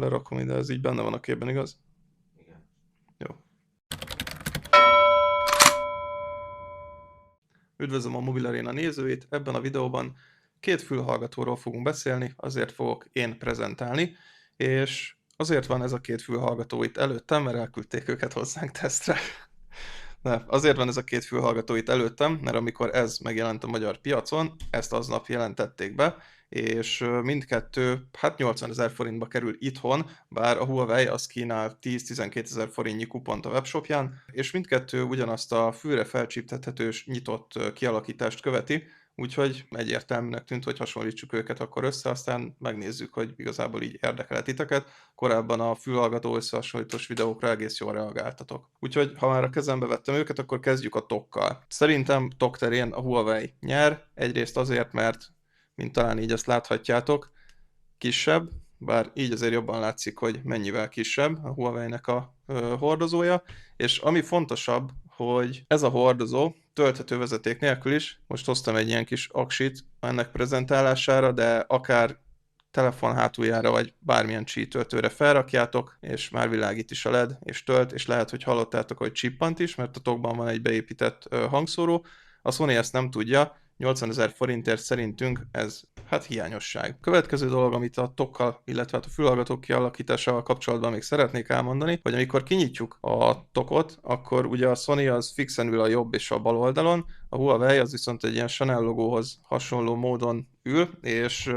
lerakom ide, ez így benne van a képben, igaz? Igen. Jó. Üdvözlöm a Mobil Arena nézőit, ebben a videóban két fülhallgatóról fogunk beszélni, azért fogok én prezentálni, és azért van ez a két fülhallgató itt előttem, mert elküldték őket hozzánk tesztre. De azért van ez a két fülhallgató itt előttem, mert amikor ez megjelent a magyar piacon, ezt aznap jelentették be, és mindkettő 80 000 forintba kerül itthon, bár a Huawei az kínál 10-12 000 forintnyi kupont a webshopján, és mindkettő ugyanazt a fülre felcsíptethetős nyitott kialakítást követi, úgyhogy egyértelműnek tűnt, hogy hasonlítsuk őket akkor össze, aztán megnézzük, hogy igazából így érdekel titeket. Korábban a fülhallgató összehasonlítós videókra egész jól reagáltatok. Úgyhogy, ha már a kezembe vettem őket, akkor kezdjük a tokkal. Szerintem tok terén a Huawei nyer, egyrészt azért, mert, mint talán így azt láthatjátok, kisebb, bár így azért jobban látszik, hogy mennyivel kisebb a Huawei-nek a hordozója, és ami fontosabb, hogy ez a hordozó tölthető vezeték nélkül is, most hoztam egy ilyen kis aksit ennek prezentálására, de akár telefon hátuljára, vagy bármilyen csítöltőre felrakjátok, és már világít is a LED, és tölt, és lehet, hogy hallottátok, hogy csippant is, mert a tokban van egy beépített hangszóró. A Sony ezt nem tudja, 80 000 forintért szerintünk ez hát hiányosság. Következő dolog, amit a tokkal, illetve a fülhallgatók kialakításával kapcsolatban még szeretnék elmondani, hogy amikor kinyitjuk a tokot, akkor ugye a Sony az fixen ül a jobb és a bal oldalon, a Huawei az viszont egy ilyen Chanel logóhoz hasonló módon ül, és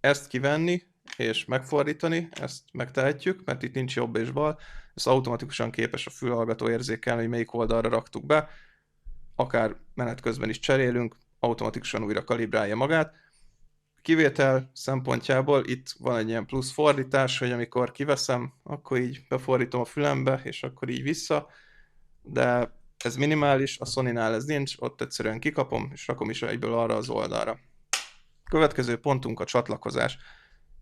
ezt kivenni és megfordítani, ezt megtehetjük, mert itt nincs jobb és bal, ez automatikusan képes a fülhallgató érzékelni, hogy melyik oldalra raktuk be, akár menet közben is cserélünk, automatikusan újra kalibrálja magát. Kivétel szempontjából itt van egy ilyen plusz fordítás, hogy amikor kiveszem, akkor így befordítom a fülembe, és akkor így vissza, de ez minimális, a Sony-nál ez nincs, ott egyszerűen kikapom, és rakom is egyből arra az oldalra. Következő pontunk a csatlakozás.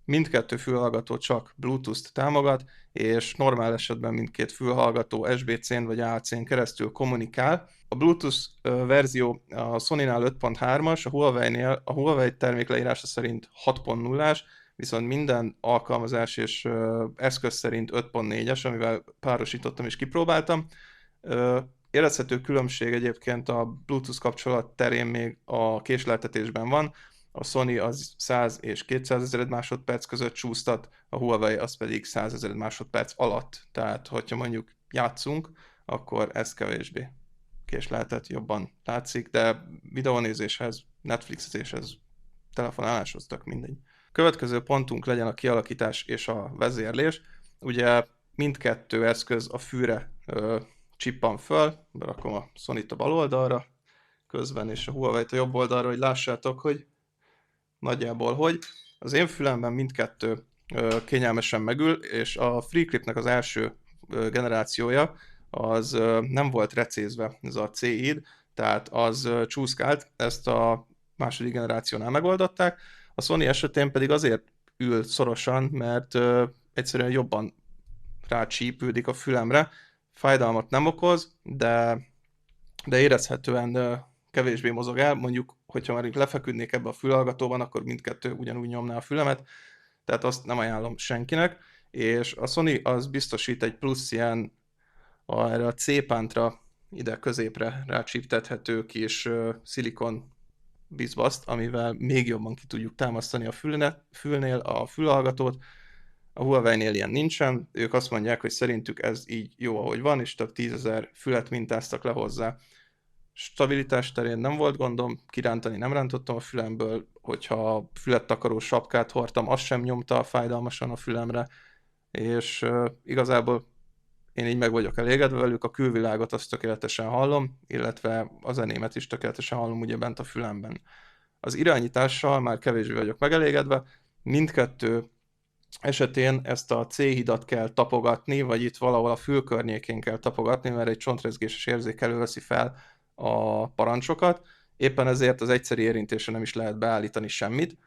Mindkettő fülhallgató csak Bluetooth-t támogat, és normál esetben mindkét fülhallgató SBC-n vagy AC-n keresztül kommunikál. A Bluetooth verzió a Sony-nál 5.3-as, a Huawei termék leírása szerint 6.0-as, viszont minden alkalmazás és eszköz szerint 5.4-es, amivel párosítottam és kipróbáltam. Érezhető különbség egyébként a Bluetooth kapcsolat terén még a késleltetésben van. A Sony az 100 és 200 000 másodperc között csúsztat, a Huawei az pedig 100 000 másodperc alatt. Tehát, hogyha mondjuk játszunk, akkor ez kevésbé késleltet, jobban látszik, de videónézéshez, Netflixezéshez, telefonáláshoz tök mindegy. Következő pontunk legyen a kialakítás és a vezérlés. Ugye mindkettő eszköz a fűre csippan föl, berakom a Sony-t a bal oldalra, közben és a Huawei-t a jobb oldalra, hogy lássátok, hogy nagyjából hogy. Az én fülemben mindkettő kényelmesen megül, és a FreeClipnek az első generációja az nem volt recézve, ez a C-híd, tehát az csúszkált, ezt a második generációnál megoldották. A Sony esetén pedig azért ül szorosan, mert egyszerűen jobban rácsípődik a fülemre, fájdalmat nem okoz, de érezhetően kevésbé mozog el, mondjuk, hogyha már lefeküdnék ebbe a fülhallgatóban, akkor mindkettő ugyanúgy nyomná a fülemet, tehát azt nem ajánlom senkinek, és a Sony az biztosít egy plusz ilyen erre a C-pántra, ide középre rácsíptethető kis szilikon bizbaszt, amivel még jobban ki tudjuk támasztani a fülnél a fülhallgatót. A Huawei-nél ilyen nincsen, ők azt mondják, hogy szerintük ez így jó, ahogy van, és több 10 000 fület mintáztak le hozzá. Stabilitás terén nem volt gondom, kirántani nem rántottam a fülemből, hogyha fülettakaró sapkát hordtam, az sem nyomta fájdalmasan a fülemre, és igazából én így meg vagyok elégedve velük, a külvilágot azt tökéletesen hallom, illetve a zenémet is tökéletesen hallom ugye bent a fülemben. Az irányítással már kevésbé vagyok megelégedve, mindkettő esetén ezt a C-hidat kell tapogatni, vagy itt valahol a fül környékén kell tapogatni, mert egy csontrezgéses érzékelő veszi fel a parancsokat, éppen ezért az egyszeri érintésre nem is lehet beállítani semmit,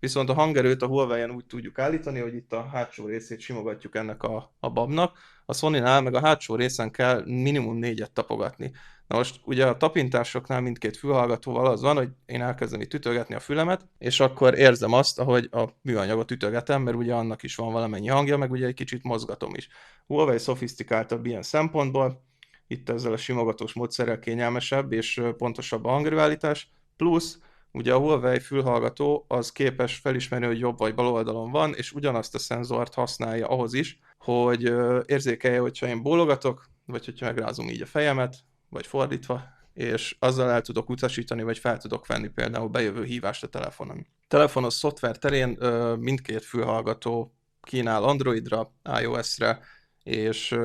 Viszont a hangerőt a Huawei-en úgy tudjuk állítani, hogy itt a hátsó részét simogatjuk ennek a babnak, a Sony-nál meg a hátsó részen kell minimum 4-et tapogatni. Na most ugye a tapintásoknál mindkét fülhallgatóval az van, hogy én elkezdem itt ütögetni a fülemet, és akkor érzem azt, ahogy a műanyagot ütögetem, mert ugye annak is van valamennyi hangja, meg ugye egy kicsit mozgatom is. Huawei szofisztikáltabb ilyen szempontból, itt ezzel a simogatós módszerrel kényelmesebb és pontosabb a hangerőállítás, plusz ugye a Huawei fülhallgató az képes felismerni, hogy jobb vagy bal oldalon van, és ugyanazt a szenzort használja ahhoz is, hogy érzékelje, hogyha én bólogatok, vagy hogyha megrázom így a fejemet, vagy fordítva, és azzal el tudok utasítani, vagy fel tudok venni például bejövő hívást a telefonon. Telefonos szoftver terén mindkét fülhallgató kínál Androidra, iOS-re, és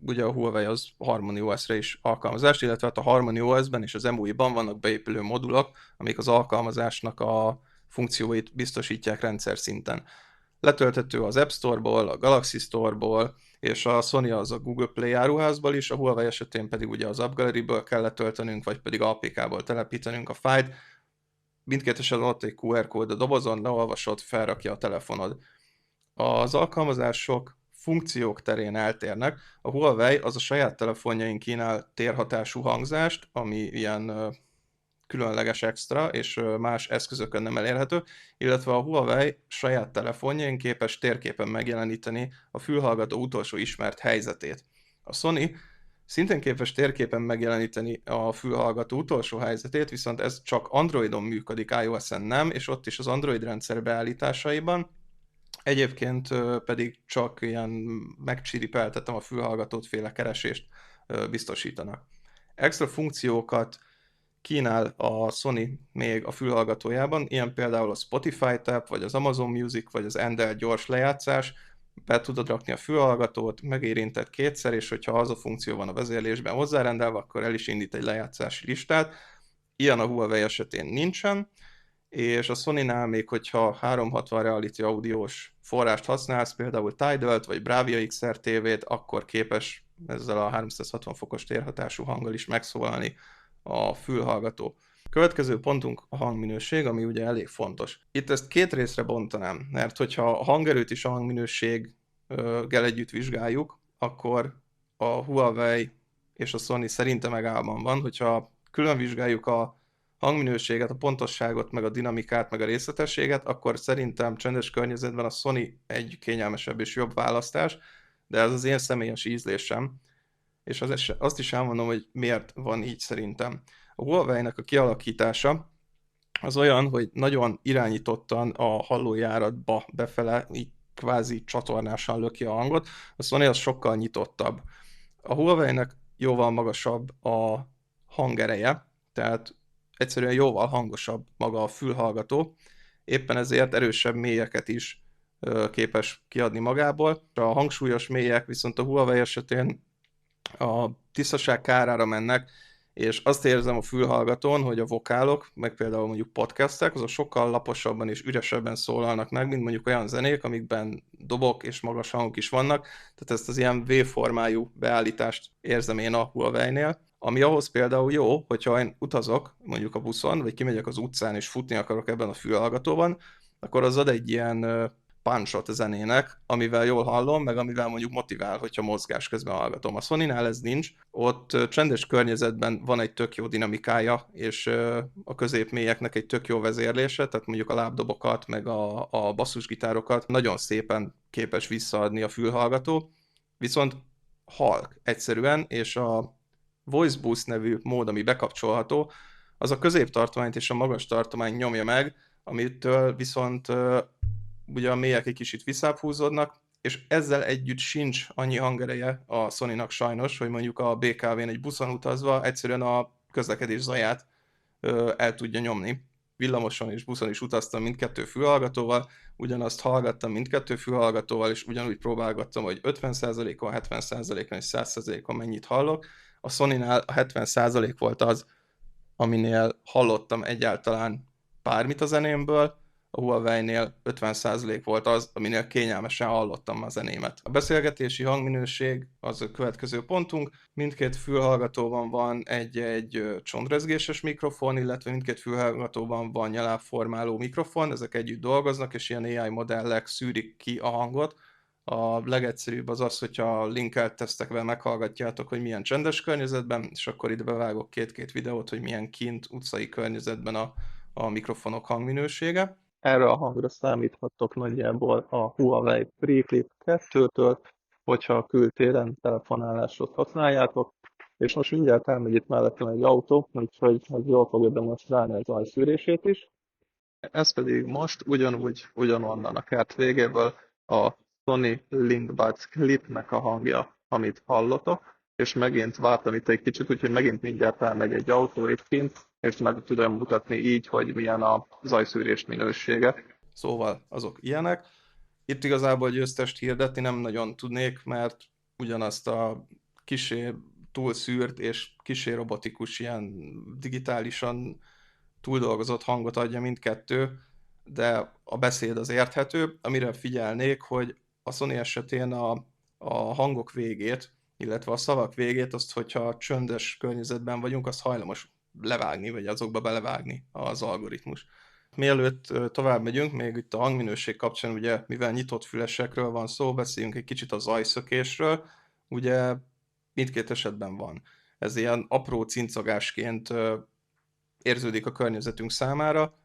ugye a Huawei az HarmonyOS-re is alkalmazást, illetve hát a HarmonyOS-ben és az EMUI-ban vannak beépülő modulok, amik az alkalmazásnak a funkcióit biztosítják rendszer szinten. Letölthető az App Store-ból, a Galaxy Store-ból, és a Sony az a Google Play áruházból is, a Huawei esetén pedig ugye az App Gallery-ből kell letöltenünk, vagy pedig APK-ból telepítenünk a fájlt. Mindkét esetben ott egy QR kód a dobozon, leolvasod, felrakja a telefonod. Az alkalmazások funkciók terén eltérnek. A Huawei az a saját telefonjain kínál térhatású hangzást, ami ilyen különleges extra, és más eszközökön nem elérhető, illetve a Huawei saját telefonjain képes térképen megjeleníteni a fülhallgató utolsó ismert helyzetét. A Sony szintén képes térképen megjeleníteni a fülhallgató utolsó helyzetét, viszont ez csak Androidon működik, iOS-en nem, és ott is az Android rendszer beállításaiban. Egyébként pedig csak ilyen megcsiripeltetem a fülhallgatót féle keresést biztosítanak. Extra funkciókat kínál a Sony még a fülhallgatójában, ilyen például a Spotify tab, vagy az Amazon Music, vagy az Endel gyors lejátszás, be tudod rakni a fülhallgatót, megérinted kétszer, és hogyha az a funkció van a vezérlésben hozzárendelve, akkor el is indít egy lejátszási listát. Ilyen a Huawei esetén nincsen, és a Sony-nál még, hogyha 360 Reality audiós forrást használsz, például Tidal-t vagy Bravia XR TV-t, akkor képes ezzel a 360 fokos térhatású hanggal is megszólalni a fülhallgató. A következő pontunk a hangminőség, ami ugye elég fontos. Itt ezt két részre bontanám, mert hogyha a hangerőt is a hangminőséggel együtt vizsgáljuk, akkor a Huawei és a Sony szerinte megállban van, hogyha külön vizsgáljuk a hangminőséget, a pontosságot, meg a dinamikát, meg a részletességet, akkor szerintem csendes környezetben a Sony egy kényelmesebb és jobb választás, de ez az én személyes ízlésem, és azt is elmondom, hogy miért van így szerintem. A Huawei-nek a kialakítása az olyan, hogy nagyon irányítottan a hallójáratba befele, így kvázi csatornásan löki a hangot, a Sony az sokkal nyitottabb. A Huawei-nek jóval magasabb a hangereje, tehát egyszerűen jóval hangosabb maga a fülhallgató, éppen ezért erősebb mélyeket is képes kiadni magából. A hangsúlyos mélyek viszont a Huawei esetén a tisztaság kárára mennek, és azt érzem a fülhallgatón, hogy a vokálok, meg például mondjuk podcastek, azok sokkal laposabban és üresebben szólalnak meg, mint mondjuk olyan zenék, amikben dobok és magas hangok is vannak, tehát ezt az ilyen V-formájú beállítást érzem én a Huawei-nél, ami ahhoz például jó, hogyha én utazok, mondjuk a buszon, vagy kimegyek az utcán és futni akarok ebben a fülhallgatóban, akkor az ad egy ilyen punchot a zenének, amivel jól hallom, meg amivel mondjuk motivál, hogyha mozgás közben hallgatom. A Sony-nál ez nincs, ott csendes környezetben van egy tök jó dinamikája, és a középmélyeknek egy tök jó vezérlése, tehát mondjuk a lábdobokat, meg a basszusgitárokat nagyon szépen képes visszaadni a fülhallgató, viszont halk egyszerűen, és a Voice Boost nevű mód, ami bekapcsolható, az a középtartományt és a magas tartományt nyomja meg, amitől viszont ugye a mélyek egy kicsit visszább húzódnak, és ezzel együtt sincs annyi hangereje a Sony-nak sajnos, hogy mondjuk a BKV-n egy buszon utazva egyszerűen a közlekedés zaját el tudja nyomni. Villamoson és buszon is utaztam mindkettő fülhallgatóval, ugyanazt hallgattam mindkettő fülhallgatóval, és ugyanúgy próbálgattam, hogy 50%-on, 70%-on és 100%-on mennyit hallok. A Sony-nál a 70% volt az, aminél hallottam egyáltalán bármit a zenémből, a Huawei-nél 50% volt az, aminél kényelmesen hallottam a zenémet. A beszélgetési hangminőség az a következő pontunk. Mindkét fülhallgatóban van egy csontrezgéses mikrofon, illetve mindkét fülhallgatóban van nyalábformáló mikrofon, ezek együtt dolgoznak, és ilyen AI modellek szűrik ki a hangot. A legegyszerűbb az az, hogyha linkelt tesztekvel meghallgatjátok, hogy milyen csendes környezetben, és akkor ide bevágok két-két videót, hogy milyen kint utcai környezetben a mikrofonok hangminősége. Erre a hangra számíthattok nagyjából a Huawei FreeClip 2-től, hogyha a kültéren telefonálásot használjátok. És most mindjárt elmegy itt mellettem egy autó, úgyhogy ez jól fogja demonstrálni az zajszűrését is. Ez pedig most ugyanonnan a kert végéből a Sony Linkbuds Clipnek a hangja, amit hallotok, és megint vártam itt egy kicsit, úgyhogy megint mindjárt elmegy egy autó itt kint, és meg tudom mutatni így, hogy milyen a zajszűrés minősége. Szóval azok ilyenek. Itt igazából győztest hirdetni nem nagyon tudnék, mert ugyanazt a kisé túlszűrt és kisé robotikus, ilyen digitálisan túldolgozott hangot adja mindkettő, de a beszéd az érthető. Amire figyelnék, hogy a Sony esetén a hangok végét, illetve a szavak végét, azt, hogyha csöndes környezetben vagyunk, azt hajlamos levágni, vagy azokba belevágni az algoritmus. Mielőtt tovább megyünk, még itt a hangminőség kapcsán, ugye, mivel nyitott fülesekről van szó, beszéljünk egy kicsit a zajszökésről. Ugye mindkét esetben van. Ez ilyen apró cincogásként érződik a környezetünk számára,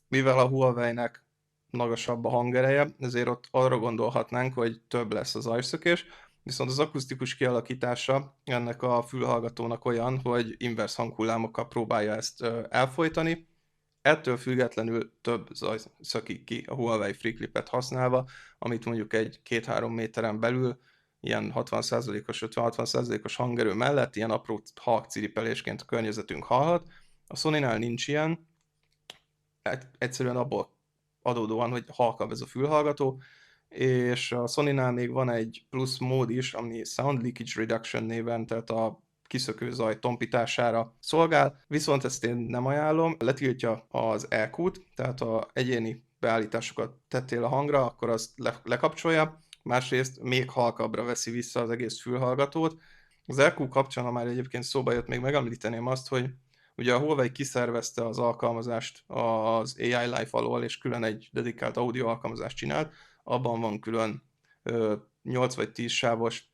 mivel a Huawei-nek magasabb a hangereje, ezért ott arra gondolhatnánk, hogy több lesz az zajszökés, viszont az akusztikus kialakítása ennek a fülhallgatónak olyan, hogy inverse hanghullámokkal próbálja ezt elfojtani. Ettől függetlenül több zaj szökik ki a Huawei FreeClip-et használva, amit mondjuk egy 2-3 méteren belül ilyen 60%-os, 50-60%-os hangerő mellett ilyen apró halk ciripelésként a környezetünk hallhat. A Sony-nál nincs ilyen, egyszerűen abból adódóan, hogy halkabb ez a fülhallgató, és a Sony-nál még van egy plusz mód is, ami Sound Leakage Reduction néven, tehát a kiszökő zaj tompítására szolgál, viszont ezt én nem ajánlom, letiltja az EQ-t, tehát ha egyéni beállításokat tettél a hangra, akkor azt lekapcsolja, másrészt még halkabbra veszi vissza az egész fülhallgatót. Az EQ kapcsán, ha már egyébként szóba jött, még megemlíteném azt, hogy ugye a Huawei kiszervezte az alkalmazást az AI Life alól, és külön egy dedikált audio alkalmazást csinált, abban van külön 8 vagy 10 sávos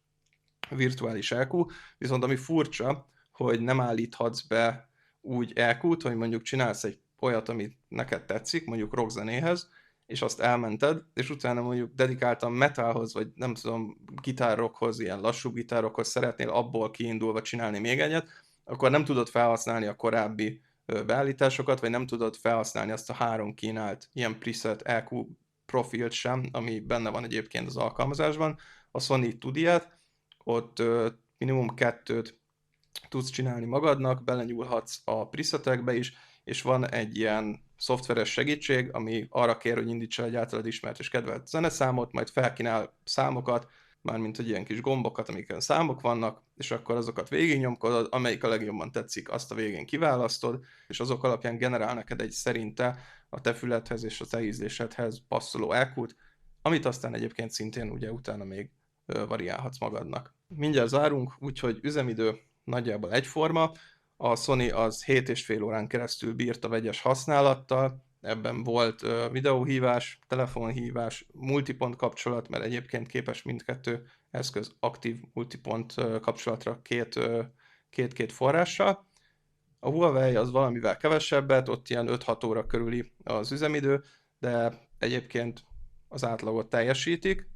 virtuális EQ, viszont ami furcsa, hogy nem állíthatsz be úgy EQ-t, hogy mondjuk csinálsz egy olyat, amit neked tetszik, mondjuk rockzenéhez, és azt elmented, és utána mondjuk dedikáltan metalhoz, vagy nem tudom, gitárokhoz, ilyen lassú gitárokhoz szeretnél abból kiindulva csinálni még egyet, akkor nem tudod felhasználni a korábbi beállításokat, vagy nem tudod felhasználni azt a 3 kínált ilyen preset EQ profilt sem, ami benne van egyébként az alkalmazásban. A Sony tud ilyet, ott minimum 2-t tudsz csinálni magadnak, belenyúlhatsz a presetekbe is, és van egy ilyen szoftveres segítség, ami arra kér, hogy indítsa egy általad ismert és kedvelt zeneszámot, majd felkínál számokat, mármint hogy ilyen kis gombokat, amiken számok vannak, és akkor azokat végignyomkodod, amelyik a legjobban tetszik, azt a végén kiválasztod, és azok alapján generál neked egy szerinte a te fülethez és a te ízlésedhez passzoló EQ-t, amit aztán egyébként szintén ugye utána még variálhatsz magadnak. Mindjárt zárunk, úgyhogy üzemidő nagyjából egyforma. A Sony az 7,5 órán keresztül bírt a vegyes használattal, ebben volt videóhívás, telefonhívás, multipont kapcsolat, mert egyébként képes mindkettő eszköz aktív multipont kapcsolatra két forrással. A Huawei az valamivel kevesebbet, ott ilyen 5-6 óra körüli az üzemidő, de egyébként az átlagot teljesítik,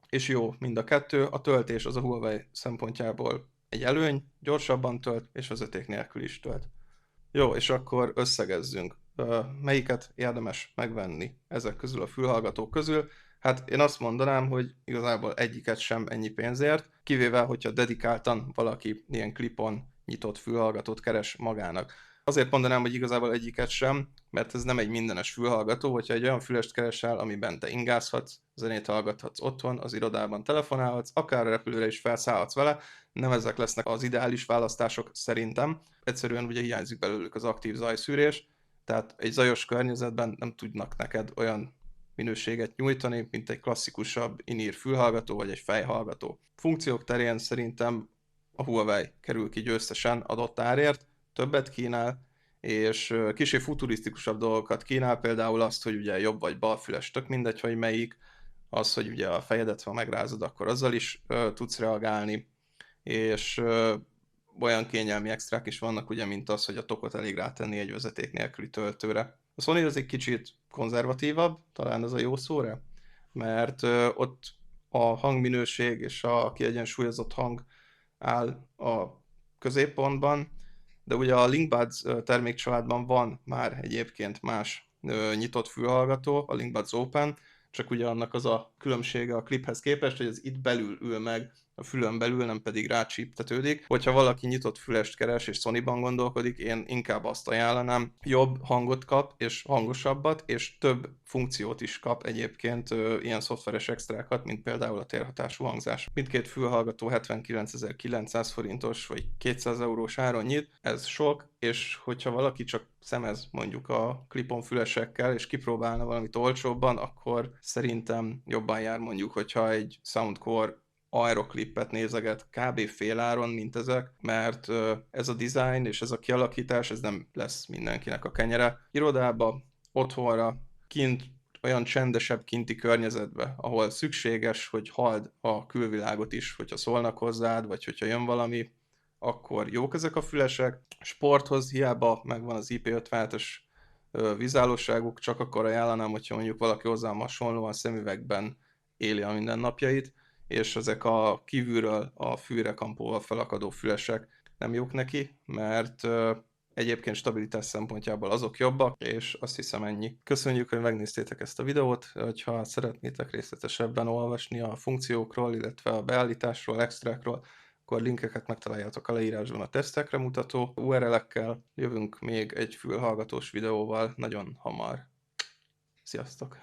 és jó mind a kettő. A töltés az a Huawei szempontjából egy előny, gyorsabban tölt, és vezeték nélkül is tölt. Jó, és akkor összegezzünk. Melyiket érdemes megvenni ezek közül a fülhallgatók közül? Hát én azt mondanám, hogy igazából egyiket sem ennyi pénzért, kivéve, hogyha dedikáltan valaki ilyen klipon nyitott fülhallgatót keres magának. Azért mondanám, hogy igazából egyiket sem, mert ez nem egy mindenes fülhallgató, hogyha egy olyan fülest keresel, amiben te ingázhatsz, zenét hallgathatsz otthon, az irodában telefonálhatsz, akár a repülőre is felszállhatsz vele, nem ezek lesznek az ideális választások szerintem. Egyszerűen ugye hiányzik belőlük az aktív zajszűrés, Tehát egy zajos környezetben nem tudnak neked olyan minőséget nyújtani, mint egy klasszikusabb in-ear fülhallgató vagy egy fejhallgató. Funkciók terén szerintem a Huawei kerül ki győztesen adott árért, többet kínál, és kicsit futurisztikusabb dolgokat kínál, például azt, hogy ugye jobb vagy balfüles, tök mindegy, hogy melyik, az, hogy ugye a fejedet, ha megrázod, akkor azzal is tudsz reagálni, és olyan kényelmi extrák is vannak, ugye, mint az, hogy a tokot elég rátenni egy vezeték nélküli töltőre. A Sony az egy kicsit konzervatívabb, talán ez a jó szóra, mert ott a hangminőség és a kiegyensúlyozott hang áll a középpontban, de ugye a Linkbuds termékcsaládban van már egyébként más nyitott fülhallgató, a Linkbuds Open, csak ugye annak az a különbsége a kliphez képest, hogy ez itt belül ül meg, a fülön belül, nem pedig rácsíptetődik. Hogyha valaki nyitott fülest keres és Sonyban gondolkodik, én inkább azt ajánlanám, jobb hangot kap és hangosabbat, és több funkciót is kap egyébként ilyen szoftveres extrákat, mint például a térhatású hangzás. Mindkét fülhallgató 79.900 forintos vagy 200 eurós áron nyit, ez sok, és hogyha valaki csak szemez mondjuk a klipon fülesekkel, és kipróbálna valamit olcsóbban, akkor szerintem jobban jár mondjuk, hogyha egy Soundcore Aeroclipet nézeget kb. Féláron, mint ezek, mert ez a design és ez a kialakítás, ez nem lesz mindenkinek a kenyere. Irodába, otthonra, kint olyan csendesebb kinti környezetbe, ahol szükséges, hogy halld a külvilágot is, hogyha szólnak hozzád, vagy hogyha jön valami, akkor jók ezek a fülesek. Sporthoz hiába megvan az IP57-es vízállóságuk, csak akkor ajánlanám, hogyha mondjuk valaki hozzám hasonlóan szemüvegben éli a mindennapjait, és ezek a kívülről a fűre kampóval felakadó fülesek nem jók neki, mert egyébként stabilitás szempontjából azok jobbak, és azt hiszem ennyi. Köszönjük, hogy megnéztétek ezt a videót, hogyha szeretnétek részletesebben olvasni a funkciókról, illetve a beállításról, extrákról, akkor linkeket megtaláljátok a leírásban a tesztekre mutató URL-ekkel. Jövünk még egy fülhallgatós videóval nagyon hamar. Sziasztok!